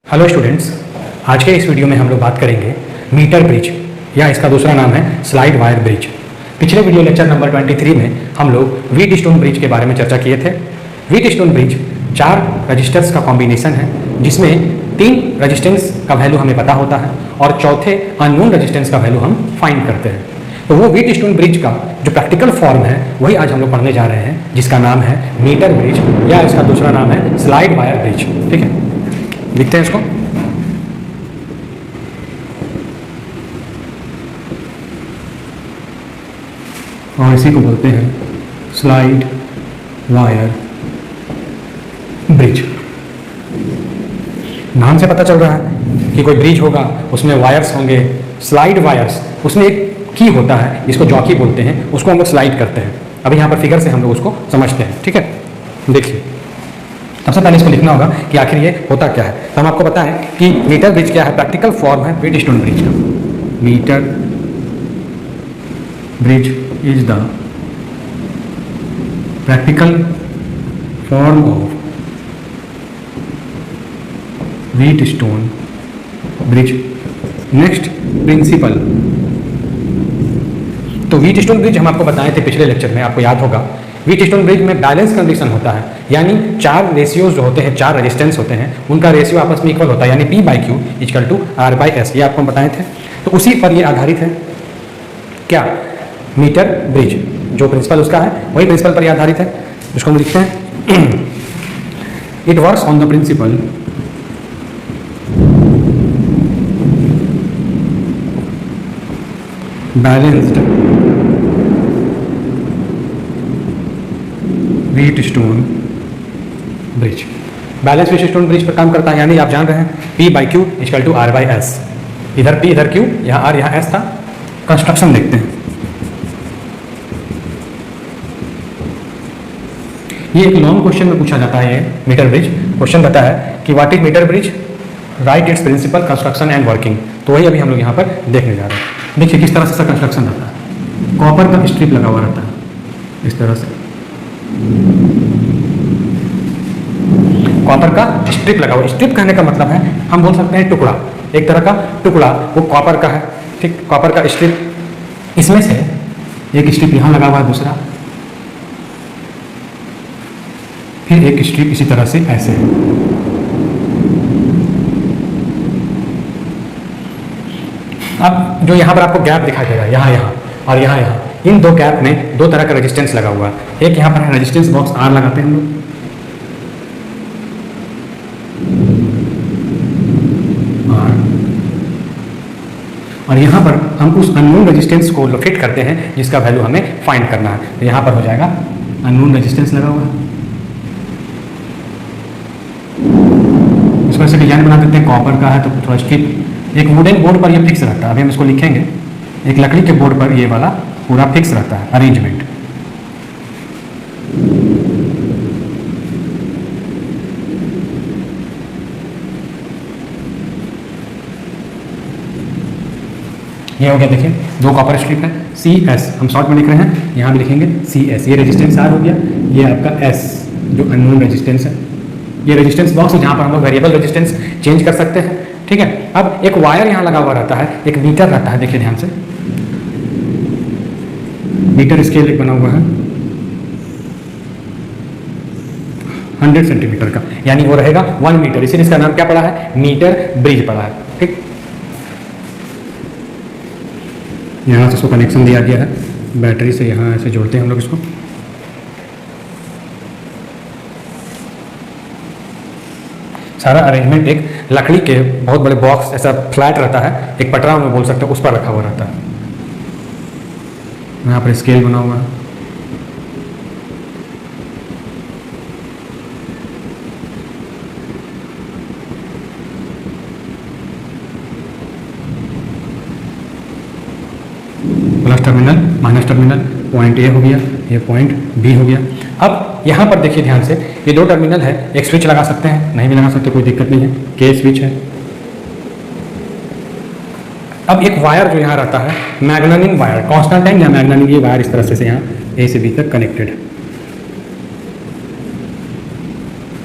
Hello students, आज के इस वीडियो में हम लोग बात करेंगे मीटर ब्रिज या इसका दूसरा नाम है स्लाइड वायर ब्रिज। पिछले वीडियो लेक्चर नंबर 23 में हम लोग व्हीट स्टोन ब्रिज के बारे में चर्चा किए थे। व्हीट स्टोन ब्रिज 4 रजिस्टर्स का कॉम्बिनेशन है जिसमें 3 रजिस्टेंस का वैल्यू हमें पता होता है और चौथे अननोन रजिस्टेंस का वैल्यू हम फाइंड करते हैं। तो वो व्हीट स्टोन ब्रिज का जो प्रैक्टिकल फॉर्म है वही आज हम लोग पढ़ने जा रहे हैं, जिसका नाम है मीटर ब्रिज या इसका दूसरा नाम है स्लाइड वायर ब्रिज। ठीक है, लिखते हैं इसको। और इसी को बोलते हैं स्लाइड वायर ब्रिज। नाम से पता चल रहा है कि कोई ब्रिज होगा, उसमें वायर्स होंगे, स्लाइड वायर्स, उसमें एक की होता है जिसको जॉकी बोलते हैं, उसको हम लोग स्लाइड करते हैं। अभी यहाँ पर फिगर से हम लोग उसको समझते हैं। ठीक है, देखिए सबसे पहले इसको लिखना होगा कि आखिर ये होता क्या है। तो हम आपको बताएं कि मीटर ब्रिज क्या है, प्रैक्टिकल फॉर्म है व्हीट स्टोन ब्रिज का। Metre bridge is the practical form of Wheatstone bridge. Next, principle. तो व्हीट स्टोन ब्रिज हम आपको बताए थे पिछले लेक्चर में, आपको याद होगा। व्हीट स्टोन ब्रिज में बैलेंस कंडीशन होता है, यानी 4 रेशियोज जो होते हैं, 4 रेजिस्टेंस होते हैं, उनका रेशियो आपस में इक्वल होता है, यानी P/Q = R/S। ये आपको हम बताए थे। तो उसी पर ये आधारित है क्या, मीटर ब्रिज। जो प्रिंसिपल उसका है वही प्रिंसिपल पर ये आधारित है, जिसको हम लिखते हैं it works on the principle balanced Wheatstone bridge. Balance Wheatstone bridge पर काम करता है, यानी आप जान रहे हैं P/Q = R/S। इधर P इधर Q, यहाँ R यहाँ S था। कंस्ट्रक्शन देखते हैं। ये एक लॉन्ग क्वेश्चन में पूछा जाता है। ये मीटर ब्रिज क्वेश्चन बता है कि what is metre bridge, right it's principle, construction and working. तो वही अभी हम लोग यहाँ पर देखने जा रहे हैं। देखिए किस तरह से इसका कंस्ट्रक्शन रहता है। कॉपर का स्ट्रिप लगा हुआ रहता है इस तरह से, कॉपर का स्ट्रिप लगा हुआ। स्ट्रिप कहने का मतलब है, हम बोल सकते हैं टुकड़ा, एक तरह का टुकड़ा, वो कॉपर का है। ठीक, कॉपर का स्ट्रिप, इसमें से एक स्ट्रिप यहाँ लगा हुआ है, दूसरा, फिर एक स्ट्रिप इसी तरह से ऐसे है। अब जो यहाँ पर आपको गैप दिखाई देगा, यहाँ और यहाँ, इन 2 गैप में 2 तरह का रेजिस्टेंस लगा हुआ है। एक यहाँ पर है रेजिस्टेंस बॉक्स R लगाते हैं हम लोग, और यहाँ पर हम उस अननोन रेजिस्टेंस को लोकेट करते हैं जिसका वैल्यू हमें फाइंड करना है। तो यहाँ पर हो जाएगा अननोन रेजिस्टेंस लगा हुआ है। इस वजह से डिजाइन बना देते हैं, कॉपर का है तो थोड़ा स्ट्रिप, एक वुडन बोर्ड पर ये फिक्स रहता है। अभी हम इसको लिखेंगे, एक लकड़ी के बोर्ड पर ये वाला पूरा फिक्स रहता है अरेंजमेंट। ये हो गया, देखिए 2 कॉपर स्ट्रिप है, CS हम शॉर्ट में लिख रहे हैं, यहाँ भी लिखेंगे CS। ये रेजिस्टेंस R हो गया, ये आपका S जो अननोन रेजिस्टेंस है। ये रेजिस्टेंस बॉक्स है जहाँ पर हम लोग वेरिएबल रेजिस्टेंस चेंज कर सकते हैं। ठीक है, अब एक वायर यहाँ लगा हुआ रहता है, एक मीटर रहता है। देखिए ध्यान से, मीटर स्केल एक बना हुआ है 100 सेंटीमीटर का, यानी वो रहेगा 1 मीटर। इसीलिए इसका नाम क्या पड़ा है, मीटर ब्रिज पड़ा है। ठीक, यहाँ से इसको कनेक्शन दिया गया है बैटरी से, यहाँ ऐसे जोड़ते हैं हम लोग इसको। सारा अरेंजमेंट एक लकड़ी के बहुत बड़े बॉक्स, ऐसा फ्लैट रहता है, एक पटरा में बोल सकते हैं, उस पर रखा हुआ रहता है। यहाँ पर स्केल बना हुआ है। Plus terminal, minus terminal, point A हो गया, ये पॉइंट B हो गया। अब यहाँ पर देखिए ध्यान से, ये 2 टर्मिनल है, एक स्विच लगा सकते हैं, नहीं भी लगा सकते, कोई दिक्कत नहीं है, K स्विच है। अब एक वायर जो यहाँ रहता है, मैग्नेटिक वायर, कांस्टेंटाइन या मैग्नेटिक, ये वायर इस तरह से यहाँ A से B तक कनेक्टेड है।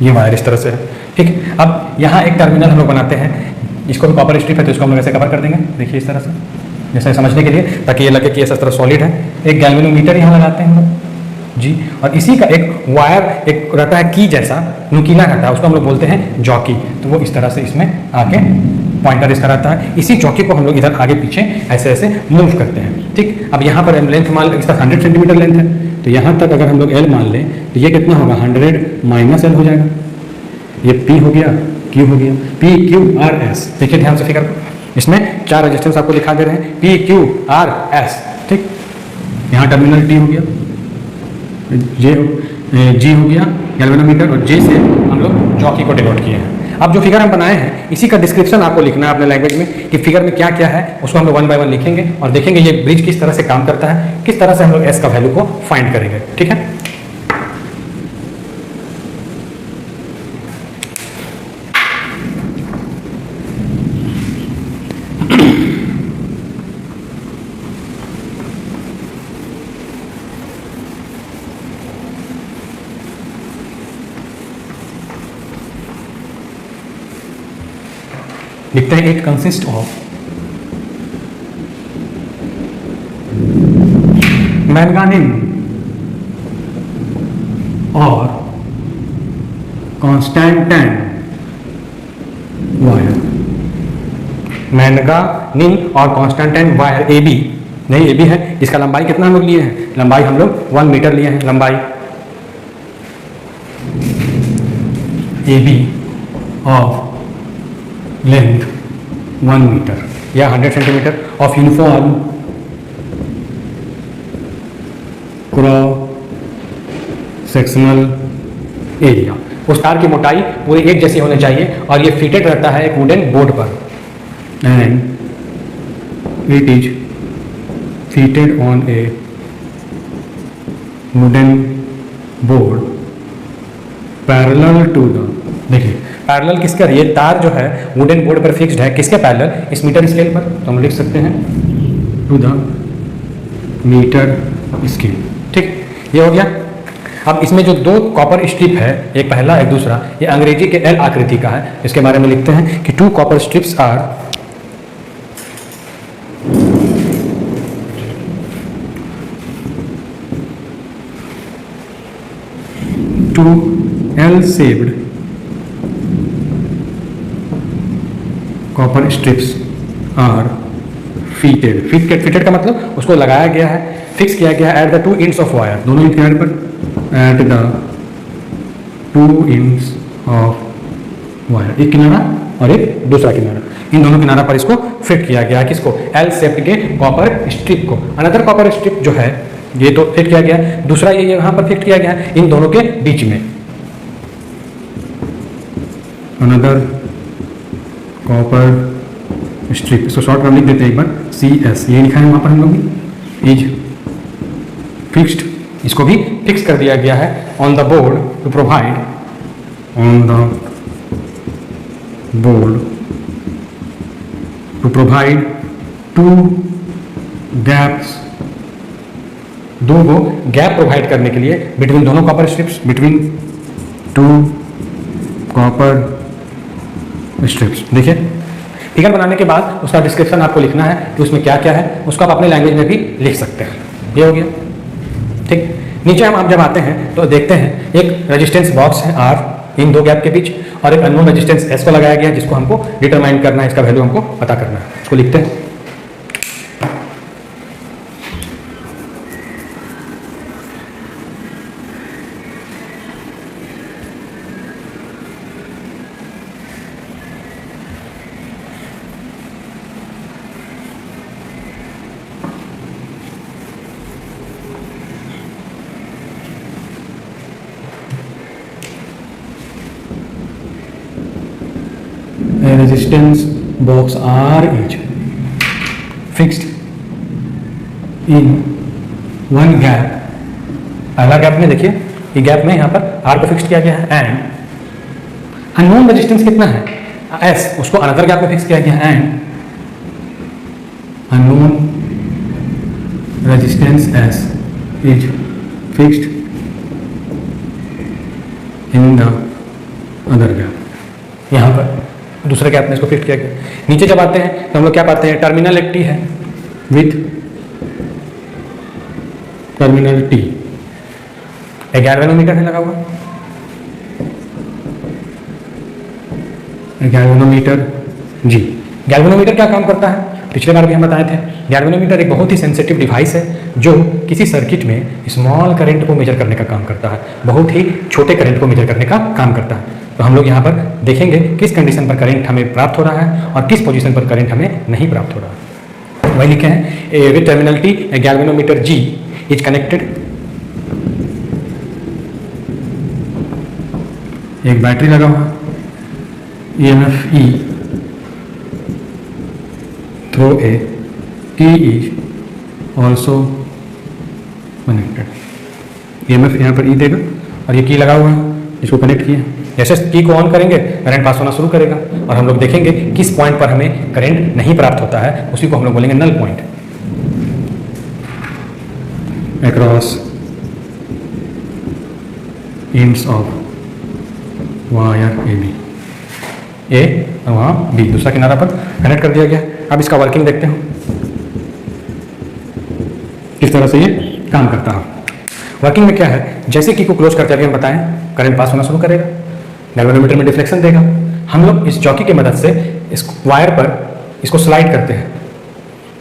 ये वायर इस तरह से है। ठीक है। अब यहाँ एक टर्मिनल हम लोग बनाते हैं, इसको भी कॉपर स्ट्रिप है तो इसको हम लोग ऐसे कवर कर देंगे, देखिए इस तरह से, जैसे समझने के लिए, ताकि ये लगे कि ये इस तरह सॉलिड है। एक गैल्वेनोमीटर यहाँ लगाते हैं हम लोग जी, और इसी का एक वायर एक रहता है की जैसा नुकीला रहता है, उसको हम लोग बोलते हैं जॉकी। तो वो इस तरह से इसमें आके पॉइंटर इसका रहता है, इसी चौकी को हम लोग इधर आगे पीछे ऐसे ऐसे मूव करते हैं। ठीक, अब यहाँ पर लेंथ मान इसका 100 सेंटीमीटर लेंथ है, तो यहाँ तक अगर हम लोग L मान लें तो ये कितना होगा, 100 माइनस L हो जाएगा। ये P हो गया, Q हो गया, P Q R S। देखिए ध्यान से फिगर को, इसमें 4 रेजिस्टेंस आपको दिखा दे रहे हैं, P Q R S। ठीक, यहाँ टर्मिनल T हो गया, G हो गया गैल्वेनोमीटर, और J से हम लोग जॉकी को डिनोट किए हैं। अब जो फिगर हम बनाए हैं इसी का डिस्क्रिप्शन आपको लिखना है अपने लैंग्वेज में कि फिगर में क्या क्या है, उसको हम लोग 1 बाय 1 लिखेंगे और देखेंगे ये ब्रिज किस तरह से काम करता है, किस तरह से हम लोग एस का वैल्यू को फाइंड करेंगे। ठीक है, लिखते हैं इट कंसिस्ट ऑफ मैंगानीन और कांस्टेंटाइन वायर। मैंगानीन और कांस्टेंटाइन वायर AB, नहीं AB है, इसका लंबाई कितना हम लोग लिए हैं, लंबाई हम लोग 1 मीटर लिए हैं, लंबाई AB ऑफ लेंथ 1 मीटर या 100 centimetre of uniform cross sectional area. उस तार की मोटाई पूरी एक जैसी होनी चाहिए और ये फिटेड रहता है एक वुडन बोर्ड पर, and it is fitted on a wooden board parallel to the, देखिए पैरेलल किसका, ये तार जो है वुडन बोर्ड पर फिक्स्ड है, किसके पैरेलल, इस मीटर स्केल पर, तो हम लिख सकते हैं टू द मीटर स्केल। ठीक, ये हो गया। अब इसमें जो 2 कॉपर स्ट्रिप है, एक पहला एक दूसरा, ये अंग्रेजी के L आकृति का है, इसके बारे में लिखते हैं कि 2 copper strips are two L shaped copper strips are fitted. Fitted का मतलब उसको लगाया गया है, फिक्स किया गया है at the 2 ends of wire, दोनों ही किनारे पर, at the 2 ends of wire, एक किनारा और एक दूसरा किनारा, इन दोनों किनारा पर इसको फिट किया गया है। किसको, L शेप के कॉपर स्ट्रिप को। अनदर कॉपर स्ट्रिप जो है ये तो फिट किया गया है, दूसरा ये यहाँ पर फिट किया गया है, इन दोनों के बीच में। अनदर कॉपर स्ट्रिप, इसको शॉर्ट में लिख देते हैं एक बार, CS, ये लिखा है वहाँ पर हम लोग भी, इज फिक्स्ड, इसको भी फिक्स कर दिया गया है on the board to provide, on the board to provide 2 gaps, 2 gap provide करने के लिए बिटवीन दोनों copper strips, between 2 copper strips. देखिए फिगर बनाने के बाद उसका डिस्क्रिप्शन आपको लिखना है कि उसमें क्या क्या है, उसको आप अपने लैंग्वेज में भी लिख सकते हैं। ये हो गया। ठीक, नीचे हम आप जब आते हैं तो देखते हैं एक रेजिस्टेंस बॉक्स है R इन 2 गैप के बीच, और एक अननोन रेजिस्टेंस S को लगाया गया है, जिसको हमको डिटरमाइन करना है, इसका वैल्यू हमको पता करना है। उसको लिखते हैं, a resistance box R is fixed in one gap। पहला गैप में देखिए, ये गैप में यहाँ पर R को फिक्स किया गया है, एंड अननोन रेजिस्टेंस कितना है S, उसको अनदर गैप में फिक्स किया गया है, and unknown resistance S is fixed in the other gap। यहाँ पर दूसरे गैप में इसको फिट किया गया। नीचे जब आते हैं तो हम लोग क्या पाते हैं, टर्मिनल एक टी है विथ टर्मिनल टी, एक गैल्वेनोमीटर है लगा हुआ, गैल्वेनोमीटर जी। गैल्वेनोमीटर क्या काम करता है, पिछले बार भी हम बताए थे, गैल्वेनोमीटर एक बहुत ही सेंसिटिव डिवाइस है जो किसी सर्किट में स्मॉल करंट को मेजर करने का काम करता है, बहुत ही छोटे करंट को मेजर करने का काम करता है। तो हम लोग यहाँ पर देखेंगे किस कंडीशन पर करंट हमें प्राप्त हो रहा है और किस पोजीशन पर करंट हमें नहीं प्राप्त हो रहा है। वही लिखे हैं, with terminal T a galvanometer G is connected, एक बैटरी लगा हुआ, EMF E through a key is also connected। EMF यहाँ पर E देगा और ये की लगा हुआ है, इसको कनेक्ट किया, जैसे की को ऑन करेंगे करंट पास होना शुरू करेगा और हम लोग देखेंगे किस पॉइंट पर हमें करंट नहीं प्राप्त होता है, उसी को हम लोग बोलेंगे null point. Across ends of wire AB, A और वहाँ बी, दूसरा किनारा पर कनेक्ट कर दिया गया। अब इसका वर्किंग देखते हैं किस तरह से ये काम करता है। वर्किंग में क्या है, जैसे की को क्लोज करते अभी हम बताएं करंट पास होना शुरू करेगा, गैल्वेनोमीटर में डिफ्लेक्शन देगा। हम लोग इस जॉकी की मदद से इस वायर पर इसको स्लाइड करते हैं,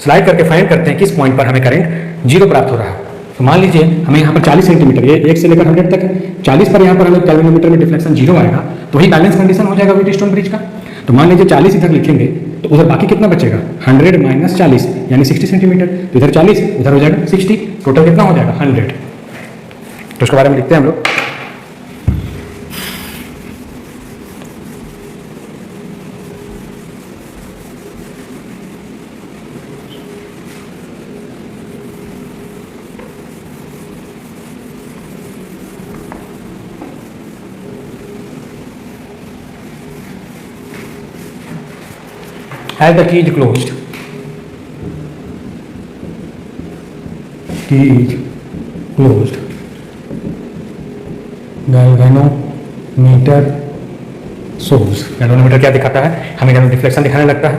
स्लाइड करके फाइंड करते हैं किस पॉइंट पर हमें करंट जीरो प्राप्त हो रहा है। तो मान लीजिए हमें यहाँ पर 40 सेंटीमीटर, ये 1 से लेकर 100 तक है, 40 पर यहाँ पर हमें गैल्वेनोमीटर में डिफ्लेक्शन जीरो आएगा, तो वही बैलेंस कंडीशन हो जाएगा व्हीटस्टोन ब्रिज का। तो मान लीजिए 40 इधर लिखेंगे तो उधर बाकी कितना बचेगा, 100 माइनस 40 यानी 60 सेंटीमीटर, तो इधर 40 उधर हो जाएगा 60, टोटल कितना हो जाएगा 100। तो उसके बारे में लिखते हैं हम लोग। As the key is closed, galvanometer source, galvanometer क्या दिखाता है, हमें डिफ्लेक्शन दिखाने लगता है,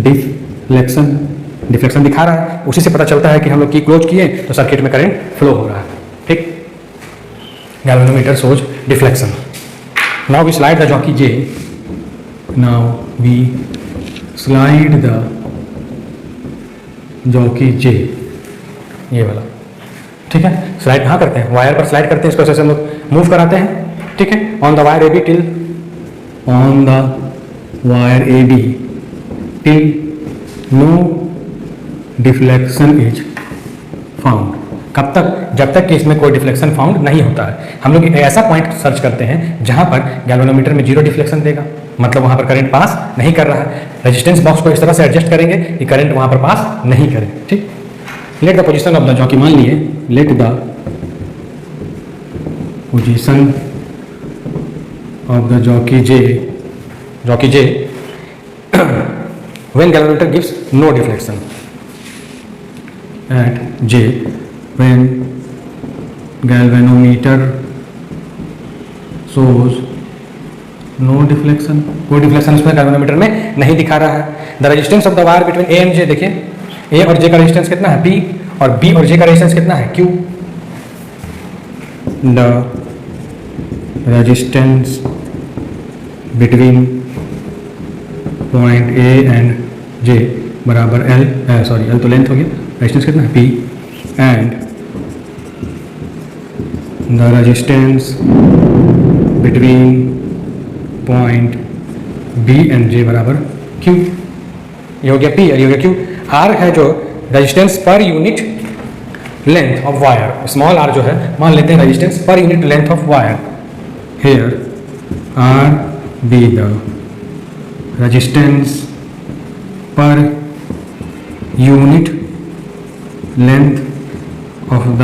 डिफ्लेक्शन दिखा रहा है, उसी से पता चलता है कि हम लोग की क्लोज किए तो सर्किट में करंट फ्लो हो रहा है। ठीक, galvanometer source deflection. Now we slide the jockey J, now we slide the jockey J, ये वाला, ठीक है। स्लाइड कहाँ करते हैं, वायर पर स्लाइड करते हैं, इसको ऐसे हम लोग मूव कराते हैं, ठीक है, on the wire AB till, on the wire AB till no deflection is found. कब तक, जब तक कि इसमें कोई डिफ्लेक्शन फाउंड नहीं होता है। हम लोग ऐसा पॉइंट सर्च करते हैं जहां पर गैल्वेनोमीटर में जीरो डिफ्लेक्शन देगा, मतलब वहां पर करंट पास नहीं कर रहा है। रेजिस्टेंस बॉक्स को इस तरह से एडजस्ट करेंगे कि करंट वहां पर पास नहीं करे। ठीक, let the position of the jockey, मान लिए let the position of the jockey J when galvanometer gives no deflection, at J when galvanometer shows no deflection, कोई डिफ्लेक्शन उसमें गैल्वेनोमीटर में नहीं दिखा रहा है। The resistance of the wire between A and J, देखिए ए और जे का रेजिस्टेंस कितना है P और B और J का रेजिस्टेंस कितना है Q। The resistance between point A and J बराबर L तो लेंथ हो गया, रेजिस्टेंस कितना है P, and the resistance between point B and J बराबर Q। ये हो गया P और ये हो गया Q। R है जो resistance per unit length of wire, small r जो है मान लेते हैं resistance per unit length of wire. Here R be the resistance per unit length of the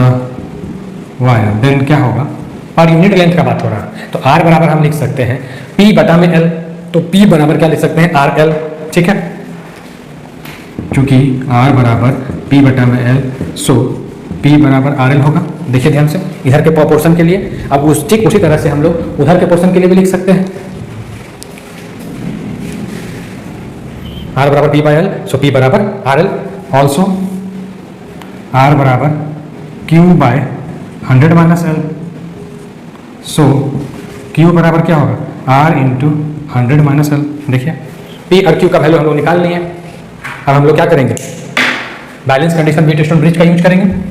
wire, then क्या होगा, पर यूनिट लेंथ का बात हो रहा है, तो R बराबर हम लिख सकते हैं P बटा में L, तो P बराबर क्या लिख सकते हैं RL। ठीक है, चूंकि R बराबर P बटा में L, सो P बराबर RL होगा। देखिए ध्यान से, इधर के पोर्शन के लिए, अब ठीक उसी तरह से हम लोग उधर के पोर्शन के लिए भी लिख सकते हैं। आर बराबर P by L, so P बराबर आर एल, ऑल्सो आर बराबर Q by 100 minus L, so Q बराबर क्या होगा, आर इंटू 100 माइनस एल। देखिए पी और क्यू का वैल्यू हम लोग निकाल लिए। अब हम लोग क्या करेंगे, बैलेंस कंडीशन व्हीटस्टोन ब्रिज का यूज करेंगे।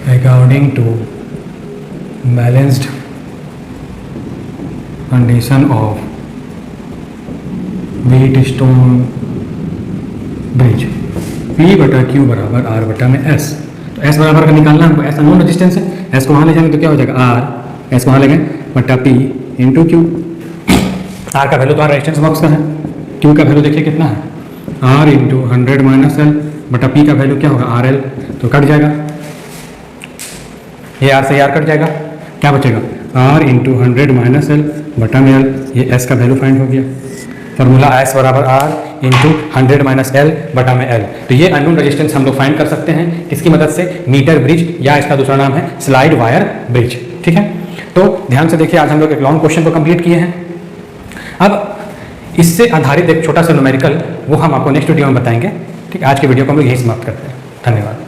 According to balanced condition of Wheatstone bridge, P बटा Q बराबर R बटा में S। तो S बराबर का निकालना हमको, S अननोन रेजिस्टेंस है, S को वहाँ ले जाएंगे तो क्या हो जाएगा R, S को वहाँ ले गए बटा P इंटू Q। R का वैल्यू तो रेजिस्टेंस बॉक्स का है, Q का वैल्यू देखिए कितना है, R इंटू 100 माइनस एल बटा P का वैल्यू क्या होगा RL, तो कट जाएगा, ये R से R कट जाएगा, क्या बचेगा R इंटू 100 माइनस एल बटा में एल, ये S का वैल्यू फाइंड हो गया। फॉर्मूला S बराबर R इंटू 100 माइनस एल बटा में एल। तो ये अननोन रेजिस्टेंस हम लोग फाइंड कर सकते हैं किसकी मदद से, मीटर ब्रिज, या इसका दूसरा नाम है स्लाइड वायर ब्रिज। ठीक है, तो ध्यान से देखिए, आज हम लोग एक लॉन्ग क्वेश्चन को कंप्लीट किए हैं। अब इससे आधारित एक छोटा सा न्यूमेरिकल वो हम आपको नेक्स्ट वीडियो में बताएंगे। ठीक है, आज के वीडियो को हम लोग यही समाप्त करते हैं। धन्यवाद।